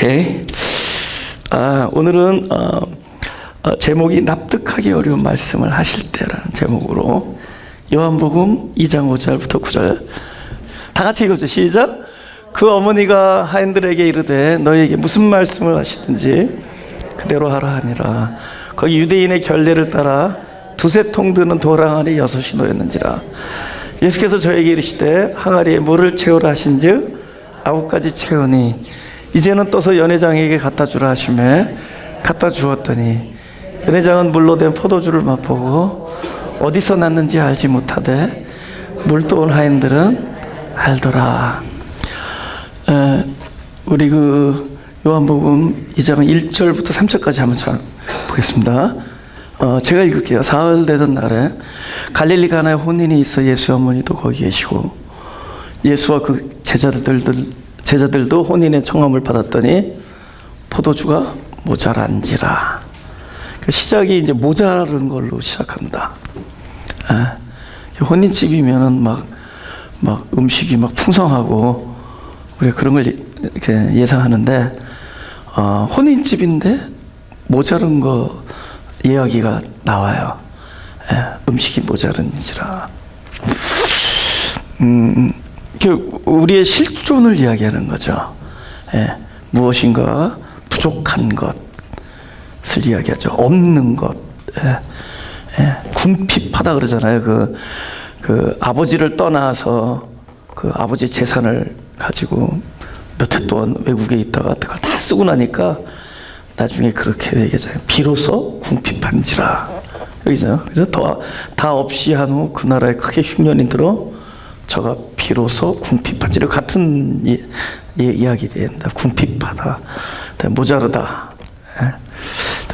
오케이. 오늘은 제목이 납득하기 어려운 말씀을 하실 때라는 제목으로 요한복음 2장 5절부터 9절 다 같이 읽어줘. 시작. 그 어머니가 하인들에게 이르되 너희에게 무슨 말씀을 하시든지 그대로 하라 하니라. 거기 유대인의 결례를 따라 두세 통 드는 도랑아리 6이 놓였는지라. 예수께서 저에게 이르시되 항아리에 물을 채우라 하신즉 9가지 채우니 이제는 떠서 연회장에게 갖다 주라 하시매 갖다 주었더니 연회장은 물로 된 포도주를 맛보고 어디서 났는지 알지 못하되 물도 온 하인들은 알더라. 우리 그 요한복음 2장 1절부터 3절까지 한번 보겠습니다. 제가 읽을게요. 사흘 되던 날에 갈릴리 가나에 혼인이 있어 예수의 어머니도 거기 계시고 예수와 그 제자들도 혼인의 청함을 받았더니 포도주가 모자란지라. 시작이 이제 모자른 걸로 시작합니다. 혼인집이면은 막 음식이 막 풍성하고 우리가 그런 걸 이렇게 예상하는데 혼인집인데 모자른 거 이야기가 나와요. 음식이 모자른지라. 우리의 실존을 이야기하는 거죠. 무엇인가 부족한 것을 이야기하죠. 없는 것. 궁핍하다 그러잖아요. 그 아버지를 떠나서 그 아버지 재산을 가지고 몇 해 동안 외국에 있다가 그걸 다 쓰고 나니까 나중에 그렇게 얘기하잖아요. 비로소 궁핍한지라. 여기죠. 그래서 다 없이 한 후 그 나라에 크게 흉년이 들어 저가 비로소 궁핍한지라. 같은 이야기입니다. 궁핍하다, 모자르다.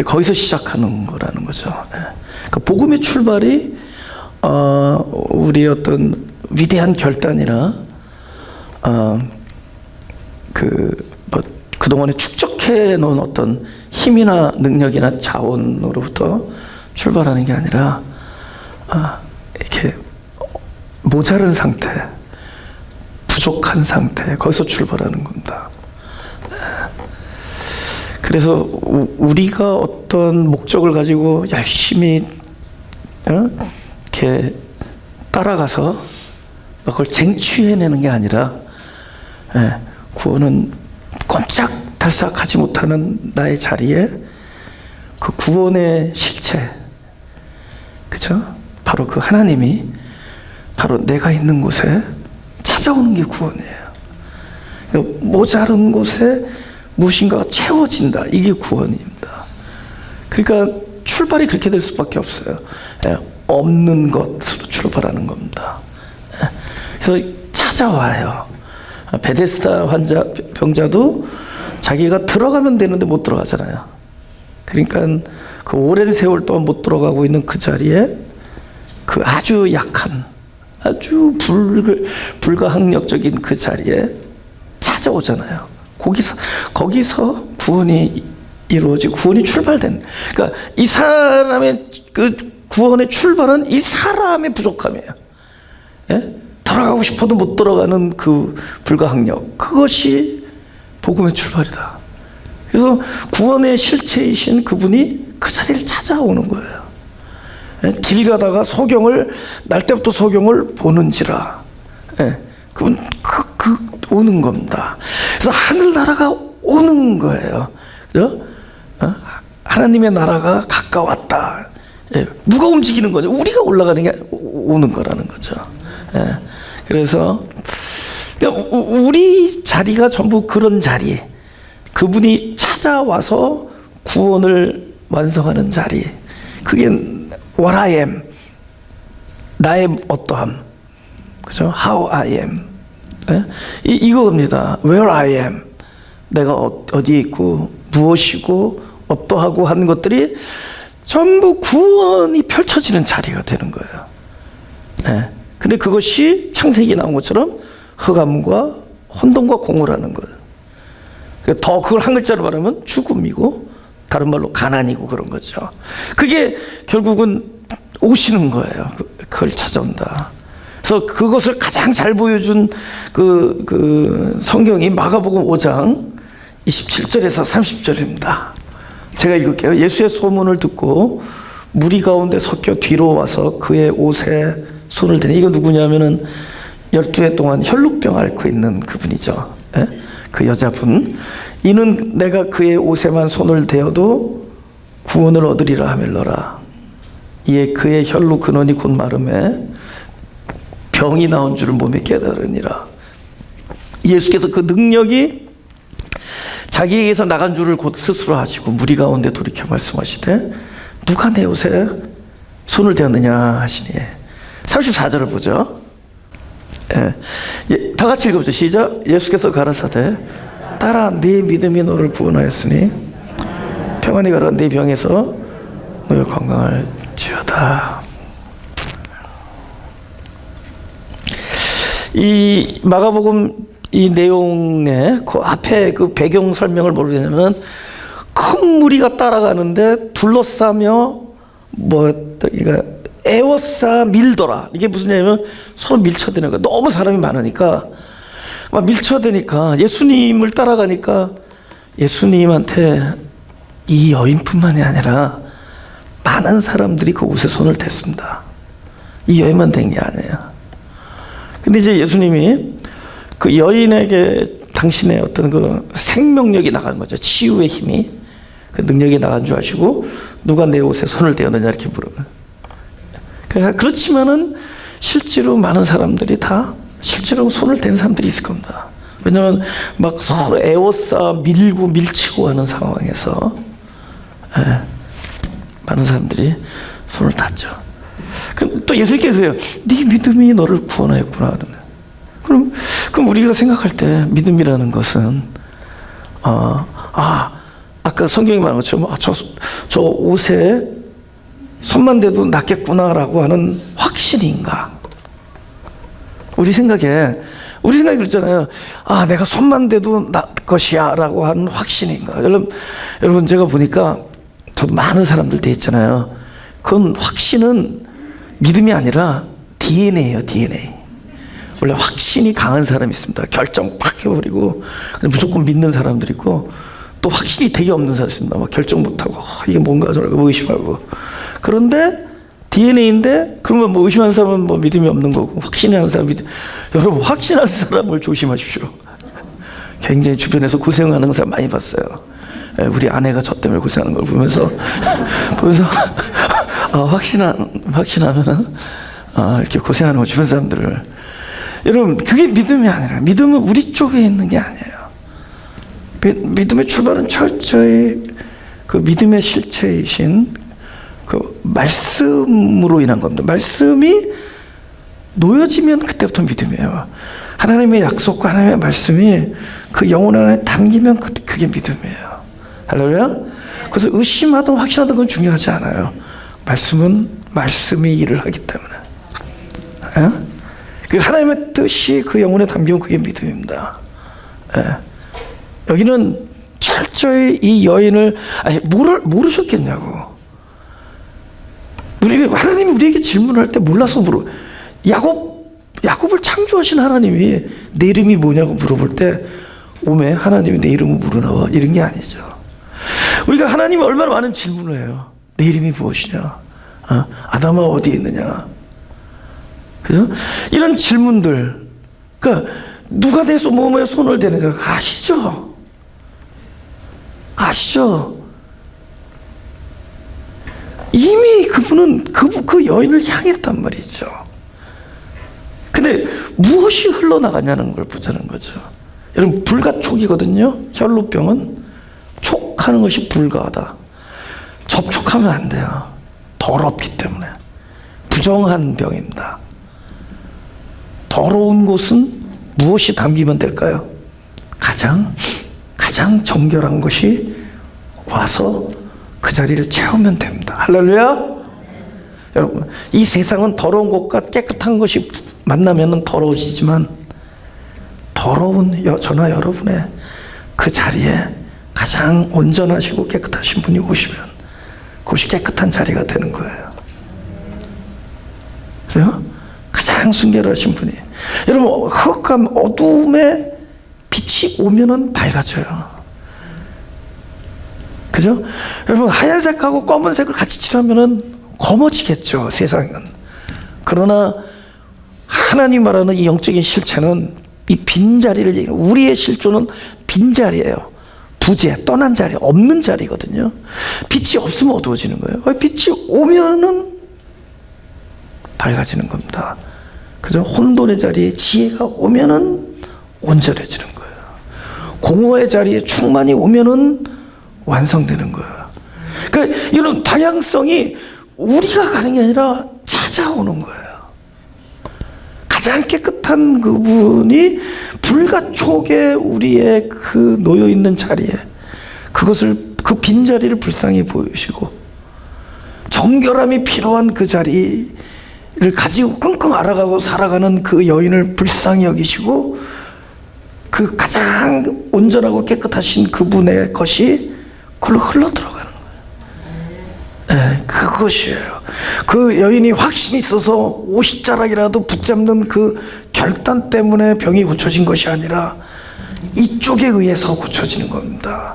거기서 시작하는 거라는 거죠. 그러니까 복음의 출발이 우리의 어떤 위대한 결단이나 그동안에 축적해 놓은 어떤 힘이나 능력이나 자원으로부터 출발하는 게 아니라 이렇게 모자른 상태, 부족한 상태, 거기서 출발하는 겁니다. 그래서 우리가 어떤 목적을 가지고 열심히 이렇게 따라가서 그걸 쟁취해내는 게 아니라 구원은 꼼짝달싹하지 못하는 나의 자리에 그 구원의 실체, 그죠? 바로 그 하나님이 바로 내가 있는 곳에 찾아오는 게 구원이에요. 모자른 곳에 무엇인가가 채워진다. 이게 구원입니다. 그러니까 출발이 그렇게 될 수밖에 없어요. 없는 것으로 출발하는 겁니다. 그래서 찾아와요. 베데스다 병자도 자기가 들어가면 되는데 못 들어가잖아요. 그러니까 그 오랜 세월 동안 못 들어가고 있는 그 자리에 그 아주 약한, 아주 불가항력적인 그 자리에 찾아오잖아요. 거기서 구원이 이루어지고 구원이 출발된. 그러니까 이 사람의 그 구원의 출발은 이 사람의 부족함이에요. 들어가고 싶어도 못 들어가는 그 불가항력, 그것이 복음의 출발이다. 그래서 구원의 실체이신 그분이 그 자리를 찾아오는 거예요. 길 가다가 날 때부터 소경을 보는지라. 그분 오는 겁니다. 그래서 하늘나라가 오는 거예요. 그죠? 하나님의 나라가 가까웠다. 누가 움직이는 거죠? 우리가 올라가는 게 오는 거라는 거죠. 그래서 우리 자리가 전부 그런 자리, 그분이 찾아와서 구원을 완성하는 자리, 그게 what I am, 나의 어떠함, 그죠? How I am, 이거입니다. Where I am, 내가 어디에 있고 무엇이고 어떠하고 하는 것들이 전부 구원이 펼쳐지는 자리가 되는 거예요. 근데 그것이 창세기에 나온 것처럼 흑암과 혼돈과 공허라는 거예요. 더 그걸 한 글자로 말하면 죽음이고 다른 말로 가난이고 그런 거죠. 그게 결국은 오시는 거예요. 그걸 찾아온다. 그래서 그것을 가장 잘 보여준 그 성경이 마가복음 5장 27절에서 30절입니다. 제가 읽을게요. 예수의 소문을 듣고 무리 가운데 섞여 뒤로 와서 그의 옷에 손을 대니, 이거 누구냐면은 12해 동안 혈루병 앓고 있는 그분이죠. 예? 그 여자분. 이는 내가 그의 옷에만 손을 대어도 구원을 얻으리라 하밀러라. 이에 그의 혈루 근원이 곧 마름에 병이 나온 줄을 몸에 깨달으니라. 예수께서 그 능력이 자기에게서 나간 줄을 곧 스스로 하시고 무리 가운데 돌이켜 말씀하시되 누가 내 옷에 손을 대었느냐 하시니. 34절을 보죠. 다 같이 읽어보죠. 시작. 예수께서 가라사대 따라 네 믿음이 너를 구원하였으니 평안히 가라. 네 병에서 너의 건강할지어다. 이 마가복음 이 내용의 그 앞에 그 배경 설명을 모르겠냐면, 큰 무리가 따라가는데 둘러싸며 그러니까 에워싸 밀더라. 이게 무슨 얘기냐면 서로 밀쳐대는 거야. 너무 사람이 많으니까 막 밀쳐대니까 예수님을 따라가니까 예수님한테 이 여인뿐만이 아니라 많은 사람들이 그 옷에 손을 댔습니다. 이 여인만 댄 게 아니에요. 근데 이제 예수님이 그 여인에게 당신의 어떤 그 생명력이 나간 거죠. 치유의 힘이, 그 능력이 나간 줄 아시고 누가 내 옷에 손을 대었느냐 이렇게 물어봐요. 그렇지만은 실제로 많은 사람들이 다 실제로 손을 댄 사람들이 있을 겁니다. 왜냐하면 막 서로 에워싸 밀고 밀치고 하는 상황에서 많은 사람들이 손을 댔죠. 또 예수님께 그래요. 네 믿음이 너를 구원하였구나. 그럼 우리가 생각할 때 믿음이라는 것은 아까 성경이 말한 것처럼 저 옷에 손만 대도 낫겠구나라고 하는 확신인가? 우리 생각에 그렇잖아요. 내가 손만 대도 낫 것이야 라고 하는 확신인가? 여러분 제가 보니까 저도 많은 사람들 돼 있잖아요. 그건 확신은 믿음이 아니라 DNA예요. DNA. 원래 확신이 강한 사람이 있습니다. 결정 팍 해버리고 무조건 믿는 사람들 있고, 또 확신이 되게 없는 사람이 있습니다. 막 결정 못하고 이게 뭔가 저러고 의심하고. 그런데 DNA인데 그러면 뭐 의심하는 사람은 뭐 믿음이 없는 거고, 확신하는 사람이 여러분 확신하는 사람을 조심하십시오. 굉장히 주변에서 고생하는 사람 많이 봤어요. 우리 아내가 저 때문에 고생하는 걸 보면서 확신하면은 이렇게 고생하는 거 주변 사람들을. 여러분 그게 믿음이 아니라, 믿음은 우리 쪽에 있는 게 아니에요. 믿음의 출발은 철저히 그 믿음의 실체이신 그 말씀으로 인한 겁니다. 말씀이 놓여지면 그때부터 믿음이에요. 하나님의 약속과 하나님의 말씀이 그 영혼 안에 담기면 그게 믿음이에요. 할렐루야. 그래서 의심하든 확신하든 건 중요하지 않아요. 말씀은 말씀이 일을 하기 때문에. 그 하나님의 뜻이 그 영혼에 담기면 그게 믿음입니다. 여기는 철저히 이 여인을 모르셨겠냐고. 하나님이 우리에게 질문할 때 몰라서 야곱을 창조하신 하나님이 내 이름이 뭐냐고 물어볼 때 오메 하나님이 내 이름을 물어나와 이런 게 아니죠. 우리가 하나님이 얼마나 많은 질문을 해요. 내 이름이 무엇이냐? 아담아 어디에 있느냐? 그죠? 이런 질문들. 그러니까 누가 내 몸에 손을 대는가 아시죠? 이미 그분은 그 여인을 향했단 말이죠. 근데 무엇이 흘러나가냐는 걸 보자는 거죠. 여러분 불가촉이거든요. 혈루병은 촉하는 것이 불가하다. 접촉하면 안 돼요. 더럽기 때문에. 부정한 병입니다. 더러운 곳은 무엇이 담기면 될까요? 가장 정결한 것이 와서 그 자리를 채우면 됩니다. 할렐루야. 여러분 이 세상은 더러운 것과 깨끗한 것이 만나면 더러워지지만, 더러운 저나 여러분의 그 자리에 가장 온전하시고 깨끗하신 분이 오시면 그것이 깨끗한 자리가 되는 거예요. 그래서 가장 순결하신 분이, 여러분 흑암 어두움에 빛이 오면은 밝아져요. 그죠? 여러분, 하얀색하고 검은색을 같이 칠하면은 검어지겠죠, 세상은. 그러나 하나님 말하는 이 영적인 실체는 이 빈자리를 얘기해요. 우리의 실존은 빈자리예요. 부재, 떠난 자리, 없는 자리거든요. 빛이 없으면 어두워지는 거예요. 빛이 오면은 밝아지는 겁니다. 그죠? 혼돈의 자리에 지혜가 오면은 온전해지는 거예요. 공허의 자리에 충만이 오면은 완성되는 거예요. 그러니까 이런 방향성이 우리가 가는 게 아니라 찾아오는 거예요. 가장 깨끗한 그분이 불가촉에 우리의 그 놓여있는 자리에 그것을, 그 빈자리를 불쌍히 보이시고 정결함이 필요한 그 자리를 가지고 끙끙 앓아가고 살아가는 그 여인을 불쌍히 여기시고 그 가장 온전하고 깨끗하신 그분의 것이 그걸로 흘러들어가는 거예요. 네, 그것이에요. 그 여인이 확신이 있어서 50자락이라도 붙잡는 그 결단 때문에 병이 고쳐진 것이 아니라 이쪽에 의해서 고쳐지는 겁니다.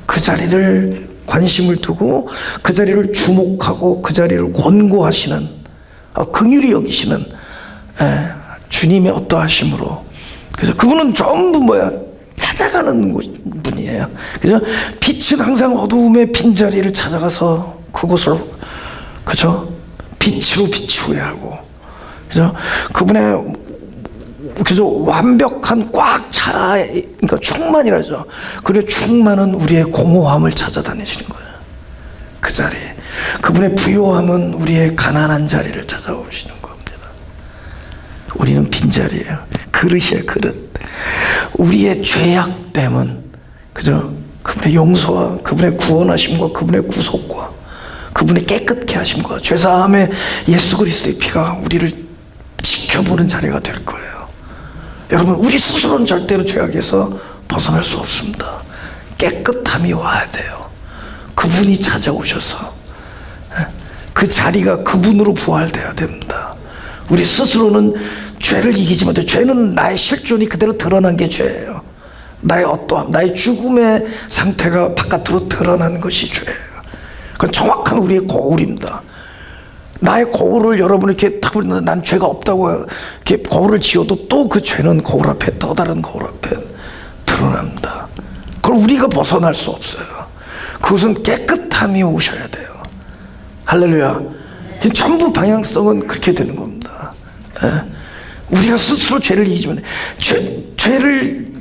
그 자리를 관심을 두고 그 자리를 주목하고 그 자리를 권고하시는, 긍휼히 여기시는 주님의 어떠하심으로. 그래서 그분은 전부 찾아가는 분이에요. 그죠? 빛은 항상 어두움의 빈자리를 찾아가서 그곳을, 그죠? 빛으로 비추어야 하고, 그죠? 그분의, 그죠? 완벽한 꽉 차, 그러니까 충만이라죠. 그래, 충만은 우리의 공허함을 찾아다니시는 거예요. 그 자리. 그분의 부요함은 우리의 가난한 자리를 찾아오시는 겁니다. 우리는 빈자리예요. 그릇이에요, 그릇. 우리의 죄악됨은, 그죠? 그분의 용서와 그분의 구원하심과 그분의 구속과 그분의 깨끗게 하심과 죄사함의 예수 그리스도의 피가 우리를 지켜보는 자리가 될 거예요. 여러분, 우리 스스로는 절대로 죄악에서 벗어날 수 없습니다. 깨끗함이 와야 돼요. 그분이 찾아오셔서 그 자리가 그분으로 부활되어야 됩니다. 우리 스스로는 죄를 이기지 못해. 죄는 나의 실존이 그대로 드러난 게 죄예요. 나의 어떠함, 나의 죽음의 상태가 바깥으로 드러난 것이 죄예요. 그건 정확한 우리의 거울입니다. 나의 거울을 여러분이 이렇게 딱 보면 난 죄가 없다고 이렇게 거울을 지어도 또 그 죄는 거울 앞에, 또 다른 거울 앞에 드러납니다. 그걸 우리가 벗어날 수 없어요. 그것은 깨끗함이 오셔야 돼요. 할렐루야. 전부 방향성은 그렇게 되는 겁니다. 우리가 스스로 죄를 이기지만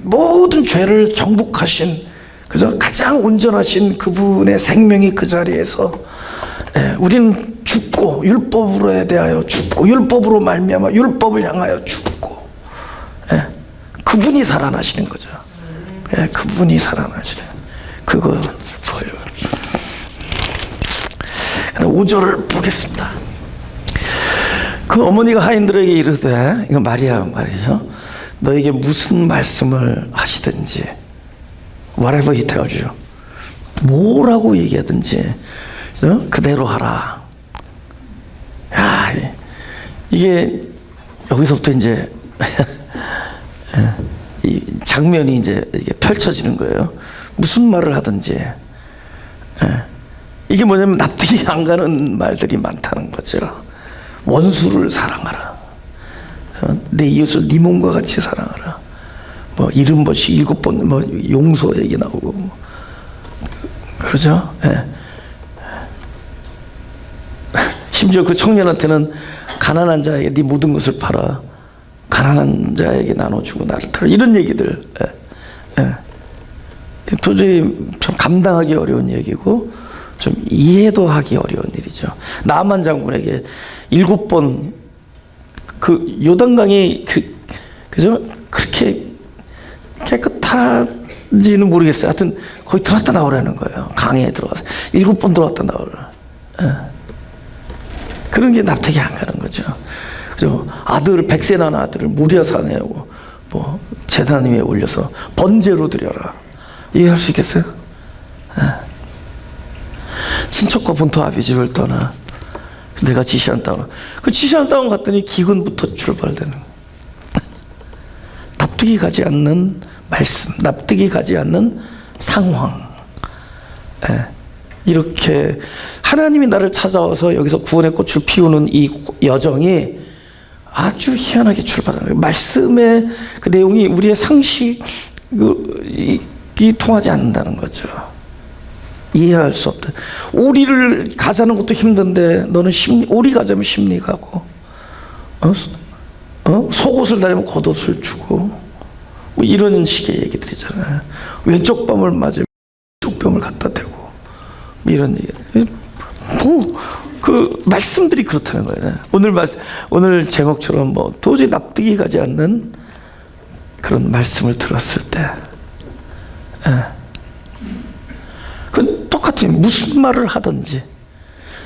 모든 죄를 정복하신, 그래서 가장 온전하신 그분의 생명이 그 자리에서 우리는 죽고 율법으로 대하여 죽고 율법으로 말미암아 율법을 향하여 죽고 그분이 살아나시는 거죠. 그분이 살아나시는 그거 보여요. 5절을 보겠습니다. 그 어머니가 하인들에게 이르되, 이거 마리아 말이죠, 너에게 무슨 말씀을 하시든지, whatever he tells you, 뭐라고 얘기하든지 그대로 하라. 야, 이게 여기서부터 이제 이 장면이 이제 이게 펼쳐지는 거예요. 무슨 말을 하든지. 이게 뭐냐면 납득이 안 가는 말들이 많다는 거죠. 원수를 사랑하라. 내 이웃을 네 몸과 같이 사랑하라. 뭐 70번씩 7번 뭐 용서 얘기 나오고 그러죠. 심지어 그 청년한테는 가난한 자에게 네 모든 것을 팔아 가난한 자에게 나눠주고 나를 따라, 이런 얘기들. 도저히 좀 감당하기 어려운 얘기고 좀 이해도 하기 어려운 일이죠. 나만 장군에게 7번 그 요단강이 그죠? 그렇게 깨끗한지는 모르겠어요. 하여튼 거기 들어왔다 나오라는 거예요. 강에 들어와서 7번 들어왔다 나오라. 그런 게 납득이 안 가는 거죠. 그죠? 아들을, 100세 난 아들을 모리아산에 오고 뭐 제단 위에 올려서 번제로 드려라. 이해할 수 있겠어요? 친척과 본토 아비집을 떠나 내가 지시한 땅으로, 그 지시한 땅을 갔더니 기근부터 출발되는, 납득이 가지 않는 말씀, 납득이 가지 않는 상황. 이렇게 하나님이 나를 찾아와서 여기서 구원의 꽃을 피우는 이 여정이 아주 희한하게 출발하는 거예요. 말씀의 그 내용이 우리의 상식이 통하지 않는다는 거죠. 이해할 수 없다. 오리를 가자는 것도 힘든데 너는 오리 가자면 심리 가고, 속옷을 달면 겉옷을 주고, 뭐 이런 식의 얘기들이잖아요. 왼쪽 뺨을 맞으면 왼쪽 뺨을 갖다 대고, 뭐 이런 얘기. 그 말씀들이 그렇다는 거예요. 오늘 제목처럼 뭐 도저히 납득이 가지 않는 그런 말씀을 들었을 때, 그 똑같은 무슨 말을 하든지.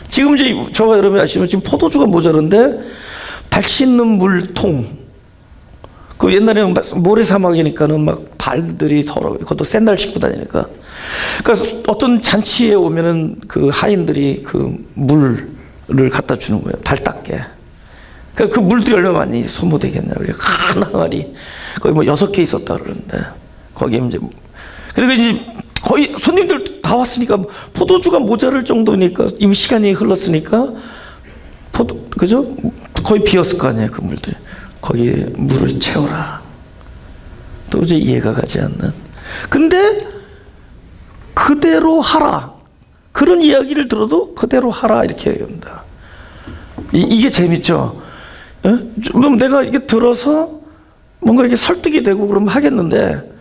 지금 이제 저가 여러분이 아시면 지금 포도주가 모자른데 발 씻는 물통, 그 옛날에는 모래사막이니까는 막 발들이 더러워. 그것도 샌들 신고 다니니까. 그러니까 어떤 잔치에 오면은 그 하인들이 그 물을 갖다 주는 거예요. 발 닦게. 그러니까 그 물들이 얼마나 많이 소모되겠냐. 우리 큰 항아리 거의 뭐 6개 있었다 그러는데 거기에 이제 그리고 이제 거의 손님들 다 왔으니까 포도주가 모자랄 정도니까 이미 시간이 흘렀으니까 그죠? 거의 비었을 거 아니에요. 그 물들. 거기에 물을 채워라. 도저히 이해가 가지 않는. 근데 그대로 하라. 그런 이야기를 들어도 그대로 하라 이렇게 얘기합니다. 이게 재밌죠. 그럼 내가 이게 들어서 뭔가 이렇게 설득이 되고 그러면 하겠는데,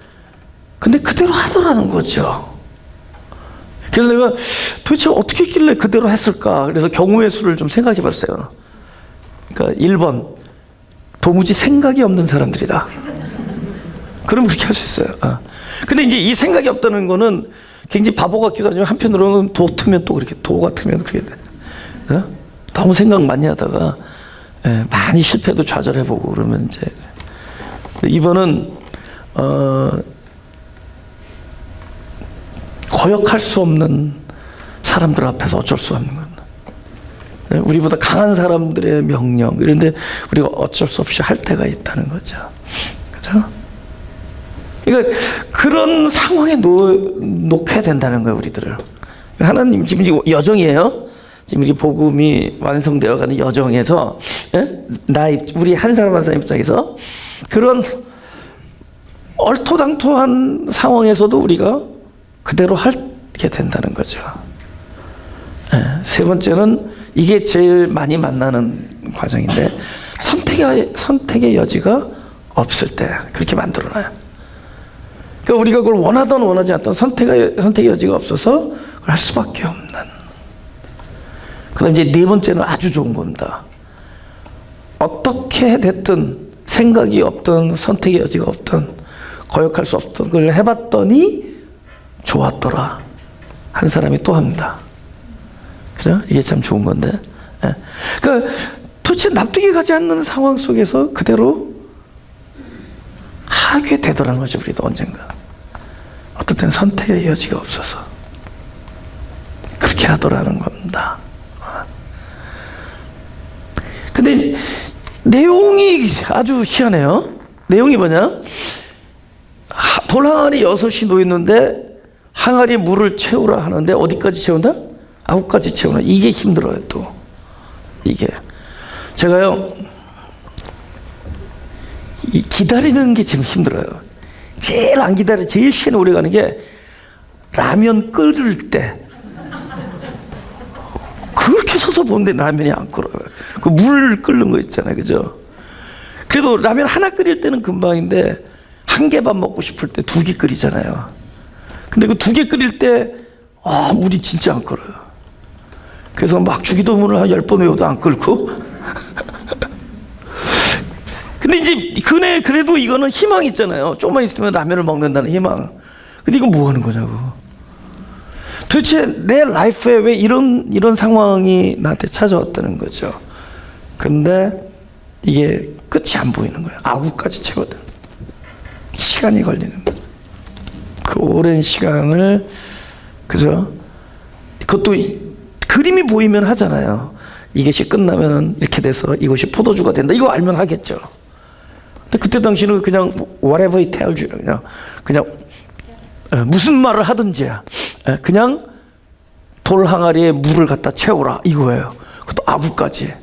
근데 그대로 하더라는 거죠. 그래서 내가 도대체 어떻게 했길래 그대로 했을까? 그래서 경우의 수를 좀 생각해 봤어요. 그러니까 1번, 도무지 생각이 없는 사람들이다. 그럼 그렇게 할 수 있어요. 근데 이제 이 생각이 없다는 거는 굉장히 바보 같기도 하지만 한편으로는 도 트면 또 그렇게, 도 같으면 그렇게 돼. 너무 생각 많이 하다가 많이 실패도 좌절해보고 그러면 이제. 이번은 거역할 수 없는 사람들 앞에서 어쩔 수 없는 겁니다. 우리보다 강한 사람들의 명령, 이런데 우리가 어쩔 수 없이 할 때가 있다는 거죠. 그죠? 그러니까 그런 상황에 놓게 된다는 거예요, 우리들을. 하나님 지금 여정이에요. 지금 이 복음이 완성되어가는 여정에서 우리 한 사람 한 사람 입장에서 그런 얼토당토한 상황에서도 우리가 그대로 하게 된다는 거죠. 세 번째는 이게 제일 많이 만나는 과정인데, 선택의 여지가 없을 때 그렇게 만들어놔요. 그러니까 우리가 그걸 원하든 원하지 않든 선택의 여지가 없어서 그걸 할 수밖에 없는. 그다음 이제 네 번째는 아주 좋은 겁니다. 어떻게 됐든 생각이 없든 선택의 여지가 없든 거역할 수 없든 그걸 해봤더니 좋았더라. 한 사람이 또 합니다. 그죠? 이게 참 좋은 건데. 그러니까 도대체 납득이 가지 않는 상황 속에서 그대로 하게 되더라는 거죠. 우리도 언젠가. 어떤 때는 선택의 여지가 없어서 그렇게 하더라는 겁니다. 근데 내용이 아주 희한해요. 내용이 뭐냐? 돌항아리 6이 놓였는데 항아리에 물을 채우라 하는데 어디까지 채운다? 9가지 채우라. 이게 힘들어요. 또 이게 제가요 기다리는 게 지금 힘들어요. 제일 안 기다려, 제일 시간이 오래 가는 게 라면 끓일 때. 그렇게 서서 보는데 라면이 안 끓어요. 그 물 끓는 거 있잖아요, 그죠? 그래도 라면 하나 끓일 때는 금방인데 한 개만 먹고 싶을 때 2개 끓이잖아요. 근데 그 2개 끓일 때 물이 진짜 안 끓어요. 그래서 막 주기도문을 한 10번 외워도 안 끓고. 근데 이제 그래도 이거는 희망이 있잖아요. 조금만 있으면 라면을 먹는다는 희망. 근데 이거 뭐 하는 거냐고. 도대체 내 라이프에 왜 이런 상황이 나한테 찾아왔다는 거죠. 근데 이게 끝이 안 보이는 거예요. 9가지 채거든. 시간이 걸리는 거예요. 그 오랜 시간을, 그죠? 그것도 그림이 보이면 하잖아요. 이것이 끝나면은 이렇게 돼서 이것이 포도주가 된다. 이거 알면 하겠죠. 근데 그때 당시는 그냥 whatever it tells you, 그냥 무슨 말을 하든지야. 그냥 돌 항아리에 물을 갖다 채우라 이거예요. 그것도 아구까지.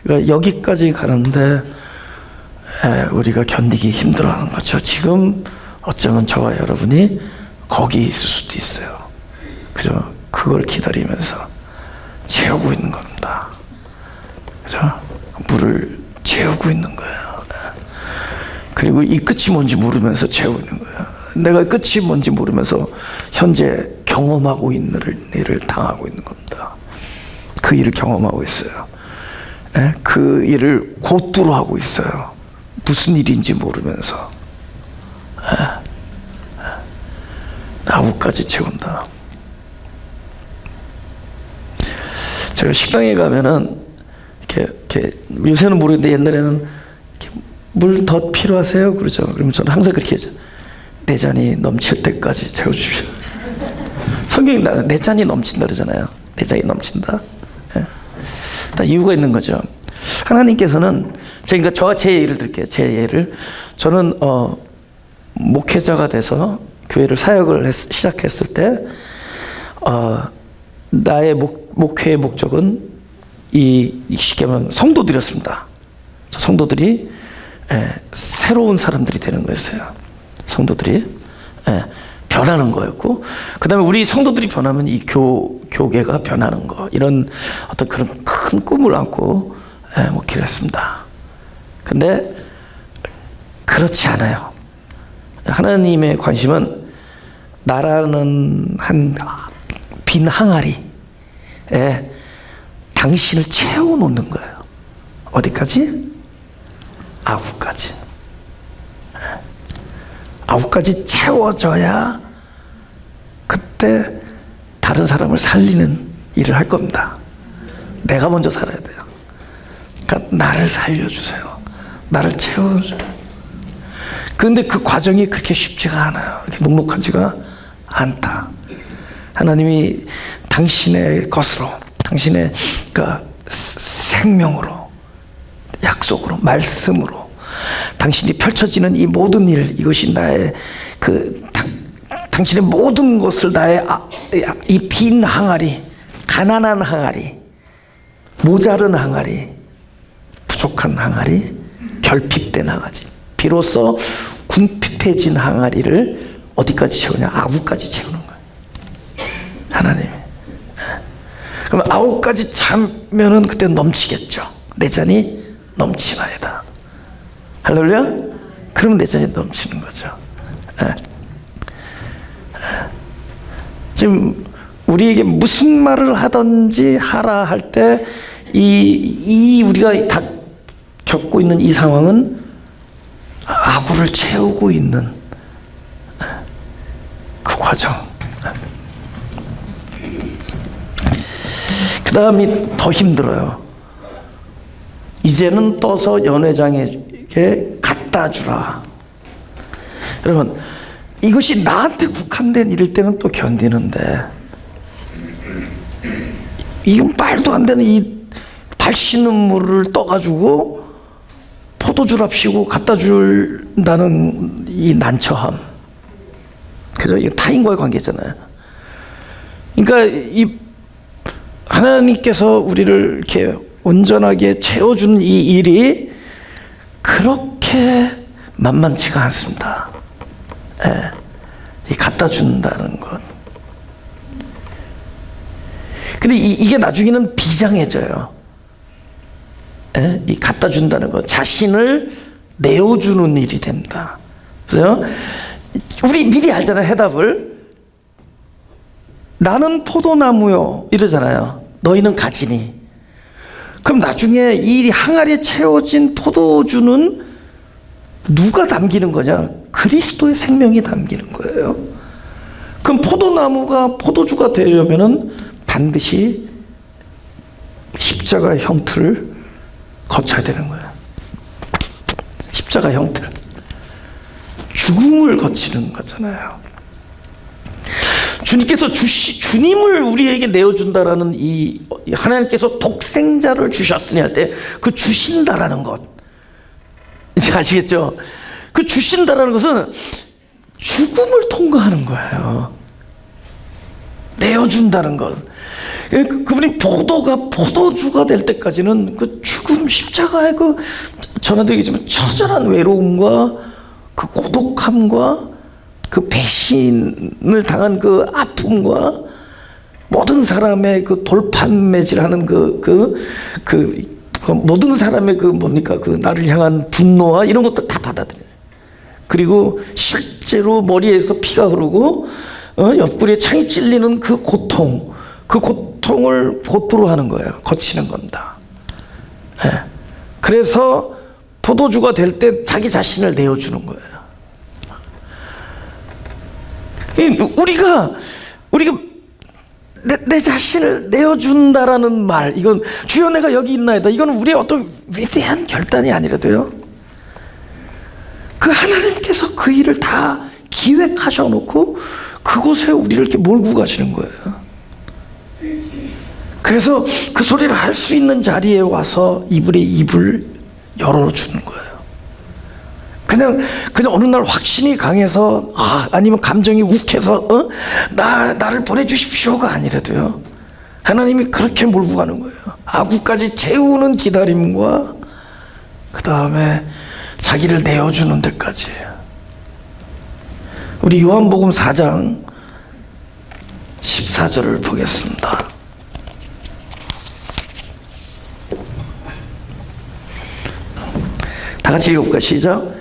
그러니까 여기까지 가는데 우리가 견디기 힘들어하는 거죠. 지금 어쩌면 저와 여러분이 거기 있을 수도 있어요. 그죠? 그걸 기다리면서 채우고 있는 겁니다. 그죠? 물을 채우고 있는 거예요. 그리고 이 끝이 뭔지 모르면서 채우고 있는 거예요. 내가 끝이 뭔지 모르면서 현재 경험하고 있는 일을 당하고 있는 겁니다. 그 일을 경험하고 있어요. 그 일을 곧두로 하고 있어요. 무슨 일인지 모르면서. 아구까지 채운다. 제가 식당에 가면은 이렇게 요새는 모르겠는데 옛날에는 물 더 필요하세요? 그러죠. 그러면 저는 항상 그렇게 하죠. 내 잔이 넘칠 때까지 채워주십시오. 성경이 내 잔이 넘친다 그러잖아요. 내 잔이 넘친다. 다 이유가 있는 거죠. 하나님께서는 그러니까 저가 제 예를 들게요. 제 예를 저는 목회자가 돼서 교회를 사역을 시작했을 때 나의 목회의 목적은 쉽게 말하면 성도들이었습니다. 성도들이 새로운 사람들이 되는 거였어요. 성도들이 변하는 거였고, 그 다음에 우리 성도들이 변하면 이 교계가 변하는 거, 이런 어떤 그런 큰 꿈을 안고 목회를 했습니다. 근데 그렇지 않아요. 하나님의 관심은 나라는 한 빈 항아리에 당신을 채워놓는 거예요. 어디까지? 아구까지. 아구까지 채워져야 그때 다른 사람을 살리는 일을 할 겁니다. 내가 먼저 살아야 돼요. 그러니까 나를 살려주세요. 나를 채워줘요. 그런데 그 과정이 그렇게 쉽지가 않아요. 이렇게 녹록하지가 않다. 하나님이 당신의 것으로, 당신의 그러니까 생명으로, 약속으로, 말씀으로 당신이 펼쳐지는 이 모든 일, 이것이 나의 당신의 모든 것을 나의 이 빈 항아리, 가난한 항아리, 모자른 항아리, 부족한 항아리, 결핍된 항아리, 비로소 궁핍해진 항아리를 어디까지 채우냐? 아구까지 채우는 거예요. 하나님이. 그럼 아구까지 차면은 그때 넘치겠죠. 내 잔이 넘치나이다. 할렐루야? 그러면 내 잔이 넘치는 거죠. 지금 우리에게 무슨 말을 하든지 하라 할 때 이 우리가 다 겪고 있는 이 상황은 아구를 채우고 있는 그 과정. 그 다음이 더 힘들어요. 이제는 떠서 연회장에게 갖다 주라. 여러분, 이것이 나한테 국한된 일일 때는 또 견디는데, 이건 말도 안 되는 이 달시는 물을 떠가지고 포도주랍시고 갖다 준다는 이 난처함. 그죠? 이거 타인과의 관계잖아요. 그러니까 이 하나님께서 우리를 이렇게 온전하게 채워주는 이 일이 그렇게 만만치가 않습니다. 이 갖다 준다는 것. 근데 이게 나중에는 비장해져요. 이 갖다 준다는 것, 자신을 내어주는 일이 됩니다. 그래서 우리 미리 알잖아요, 해답을. 나는 포도나무요 이러잖아요. 너희는 가지니. 그럼 나중에 이 항아리에 채워진 포도주는 누가 담기는 거냐? 그리스도의 생명이 담기는 거예요. 그럼 포도나무가 포도주가 되려면은 반드시 십자가의 형틀을 거쳐야 되는 거예요. 십자가 형틀. 죽음을 거치는 거잖아요. 주님께서 주님을 우리에게 내어준다라는 이 하나님께서 독생자를 주셨으니 할 때 그 주신다라는 것. 이제 아시겠죠? 그 주신다라는 것은 죽음을 통과하는 거예요. 내어준다는 것. 그분이 포도주가 될 때까지는 그 죽음, 십자가의 그 전에도 얘기했지만 처절한 외로움과 그 고독함과 그 배신을 당한 그 아픔과 모든 사람의 그 돌판매질하는 모든 사람의 그 뭡니까 그 나를 향한 분노와 이런 것도 다 받아들여요. 그리고 실제로 머리에서 피가 흐르고 옆구리에 창이 찔리는 그 고통을 곧부로 하는 거예요. 거치는 겁니다. 네. 그래서 포도주가 될 때 자기 자신을 내어주는 거예요. 우리가 내 자신을 내어준다라는 말, 이건 주여 내가 여기 있나이다. 이건 우리의 어떤 위대한 결단이 아니라도요, 그 하나님께서 그 일을 다 기획하셔 놓고 그곳에 우리를 이렇게 몰고 가시는 거예요. 그래서 그 소리를 할 수 있는 자리에 와서 이불의 입을 열어주는 거예요. 그냥 어느 날 확신이 강해서 아니면 감정이 욱해서 나를 보내주십시오가 아니라도요, 하나님이 그렇게 몰고 가는 거예요. 아구까지 재우는 기다림과 그 다음에 자기를 내어주는 데까지. 우리 요한복음 4장 14절을 보겠습니다. 다 같이 읽어볼까요? 시작.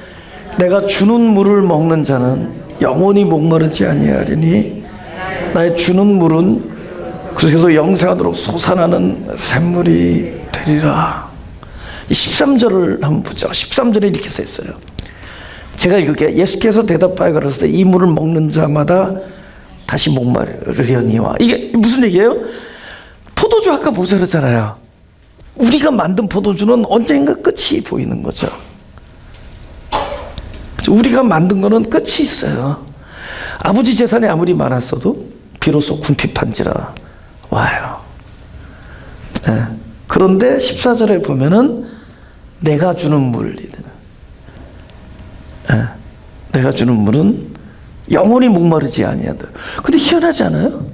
내가 주는 물을 먹는 자는 영원히 목마르지 아니하리니 나의 주는 물은 그래서 영생하도록 솟아나는 샘물이 되리라. 13절을 한번 보죠. 13절에 이렇게 써 있어요. 제가 읽을게요. 예수께서 대답하여 가라사대 이 물을 먹는 자마다 다시 목마르려니와. 이게 무슨 얘기예요? 포도주 아까 보자 그러잖아요. 우리가 만든 포도주는 언젠가 끝이 보이는 거죠. 우리가 만든 거는 끝이 있어요. 아버지 재산이 아무리 많았어도 비로소 궁핍한지라 와요. 네. 그런데 14절에 보면은 내가 주는 물, 내가 주는 물은 영원히 목마르지 아니하다. 근데 희한하지 않아요?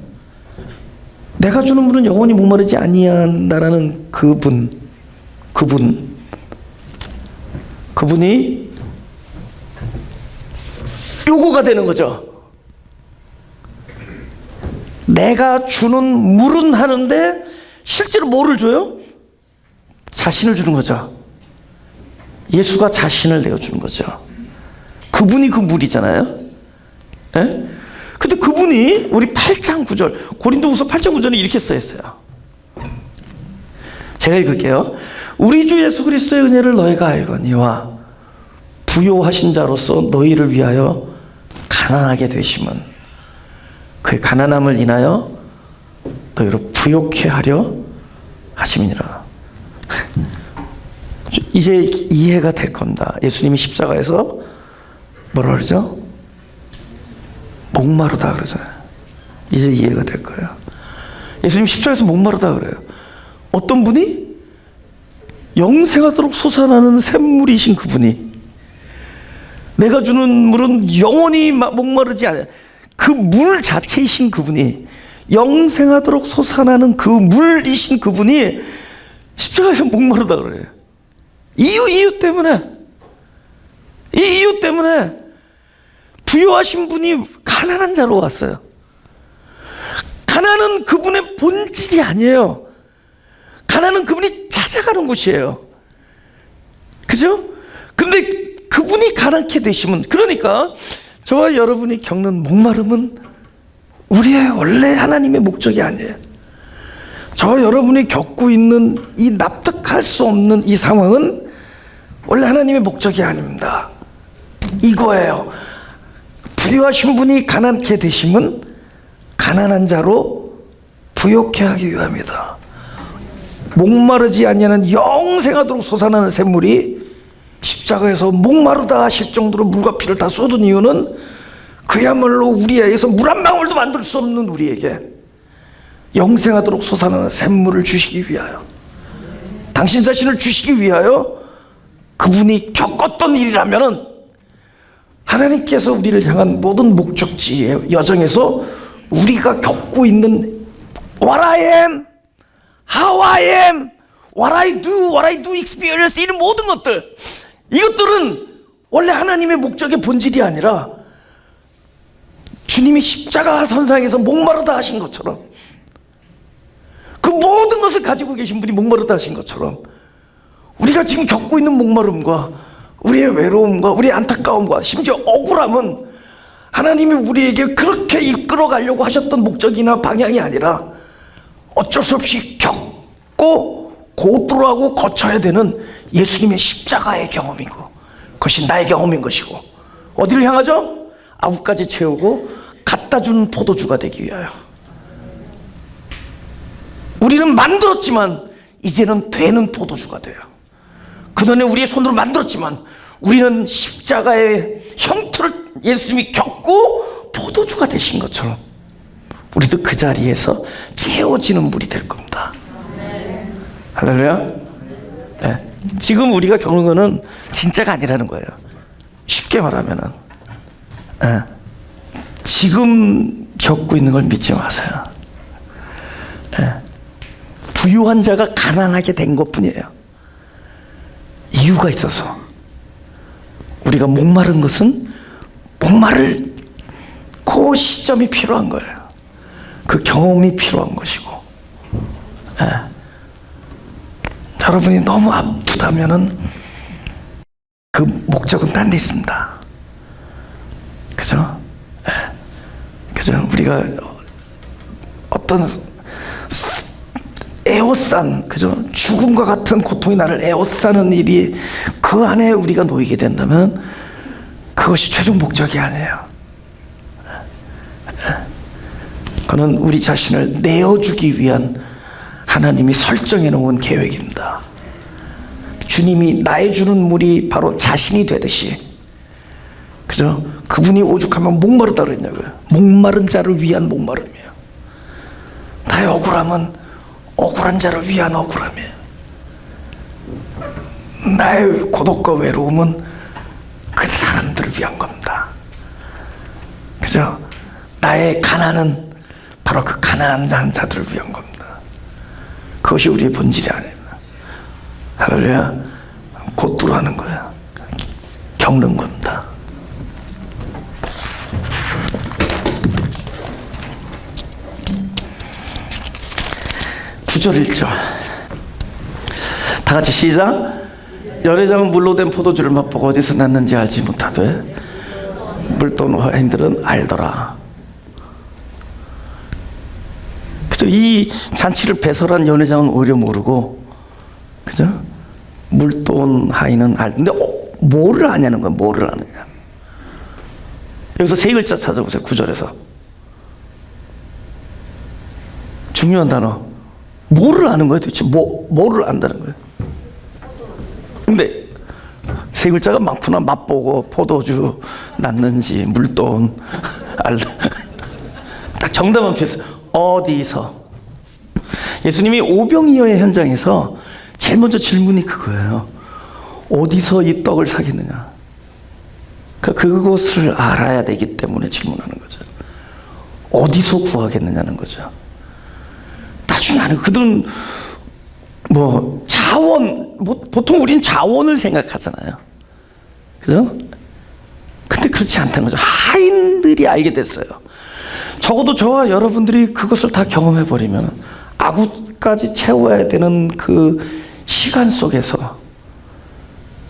내가 주는 물은 영원히 목마르지 아니한다라는 그분이 요거가 되는 거죠. 내가 주는 물은 하는데 실제로 뭐를 줘요? 자신을 주는 거죠. 예수가 자신을 내어주는 거죠. 그분이 그 물이잖아요. 예? 근데 그분이 우리 8장 9절, 고린도후서 8장 9절에 이렇게 써 있어요. 제가 읽을게요. 우리 주 예수 그리스도의 은혜를 너희가 알거니와 부요하신 자로서 너희를 위하여 가난하게 되심은 그의 가난함을 인하여 너희를 부요케 하려 하심이니라. 이제 이해가 될 겁니다. 예수님이 십자가에서 뭐라 그러죠? 목마르다 그러잖아요. 이제 이해가 될 거예요. 예수님 십자가에서 목마르다 그래요. 어떤 분이? 영생하도록 솟아나는 샘물이신 그분이, 내가 주는 물은 영원히 목마르지 않아요. 그 물 자체이신 그분이, 영생하도록 솟아나는 그 물이신 그분이 십자가에서 목마르다 그래요. 이 이유 때문에 부유하신 분이 가난한 자로 왔어요. 가난은 그분의 본질이 아니에요. 가난은 그분이 찾아가는 곳이에요. 그죠? 근데 그분이 가난케 되시면, 그러니까 저와 여러분이 겪는 목마름은 우리의 원래 하나님의 목적이 아니에요. 저와 여러분이 겪고 있는 이 납득할 수 없는 이 상황은 원래 하나님의 목적이 아닙니다. 이거예요. 부유하신 분이 가난케 되심은 가난한 자로 부욕케 하기 위함이다. 목마르지 아니하는 영생하도록 솟아나는 샘물이 십자가에서 목마르다 하실 정도로 물과 피를 다 쏟은 이유는 그야말로 우리에게서 물 한 방울도 만들 수 없는 우리에게 영생하도록 솟아나는 샘물을 주시기 위하여, 당신 자신을 주시기 위하여 그분이 겪었던 일이라면은 하나님께서 우리를 향한 모든 목적지의 여정에서 우리가 겪고 있는 what I am, how I am, what I do experience, 이런 모든 것들, 이것들은 원래 하나님의 목적의 본질이 아니라 주님이 십자가 선상에서 목마르다 하신 것처럼, 그 모든 것을 가지고 계신 분이 목마르다 하신 것처럼, 우리가 지금 겪고 있는 목마름과 우리의 외로움과 우리의 안타까움과 심지어 억울함은 하나님이 우리에게 그렇게 이끌어 가려고 하셨던 목적이나 방향이 아니라 어쩔 수 없이 겪고 고투하고 거쳐야 되는 예수님의 십자가의 경험이고, 그것이 나의 경험인 것이고, 어디를 향하죠? 아구까지 채우고 갖다 준 포도주가 되기 위하여. 우리는 만들었지만 이제는 되는 포도주가 돼요. 그전에 우리의 손으로 만들었지만 우리는 십자가의 형태를 예수님이 겪고 포도주가 되신 것처럼 우리도 그 자리에서 채워지는 물이 될 겁니다. 할렐루야. 네. 지금 우리가 겪는 거는 진짜가 아니라는 거예요. 쉽게 말하면은, 네. 지금 겪고 있는 걸 믿지 마세요. 네. 부유한 자가 가난하게 된 것뿐이에요. 이유가 있어서. 우리가 목마른 것은 목마를 그 시점이 필요한 거예요. 그 경험이 필요한 것이고. 네. 여러분이 너무 아프다면은 그 목적은 딴 데 있습니다. 그죠? 네. 그죠? 우리가 어떤 에워싼, 그죠? 죽음과 같은 고통이 나를 에워싸는 일이 그 안에 우리가 놓이게 된다면 그것이 최종 목적이 아니에요. 그건 우리 자신을 내어주기 위한 하나님이 설정해 놓은 계획입니다. 주님이 나의 주는 물이 바로 자신이 되듯이, 그죠? 그분이 오죽하면 목마르다 그랬냐고요. 목마른 자를 위한 목마름이에요. 나의 억울함은 억울한 자를 위한 억울함이에요. 나의 고독과 외로움은 그 사람들을 위한 겁니다. 그죠? 나의 가난은 바로 그 가난한 자들을 위한 겁니다. 그것이 우리의 본질이 아닙니다. 할렐루야. 곧두로 하는 거야. 겪는 겁니다. 구절 1절 다 같이 시작. 연회장은 물로 된 포도주를 맛보고 어디서 났는지 알지 못하되 물돈 화인들은 알더라. 그죠? 이 잔치를 배설한 연회장은 오히려 모르고, 그죠? 물돈 하인은 알는데 뭐를 아냐는 거야. 뭐를 아느냐. 여기서 세 글자 찾아보세요. 9절에서 중요한 단어. 뭐를 아는 거예요 도대체? 뭐를 안다는 거예요? 근데 세 글자가 많구나. 맛보고, 포도주, 났는지, 물돈, 알다. 딱 정답만 피했어요. 어디서? 예수님이 오병이어의 현장에서 제일 먼저 질문이 그거예요. 어디서 이 떡을 사겠느냐? 그것을 알아야 되기 때문에 질문하는 거죠. 어디서 구하겠느냐는 거죠. 나중에 아는, 그들은 뭐 자원, 보통 우리는 자원을 생각하잖아요. 그죠? 근데 그렇지 않다는 거죠. 하인들이 알게 됐어요. 적어도 저와 여러분들이 그것을 다 경험해 버리면 아구까지 채워야 되는 그 시간 속에서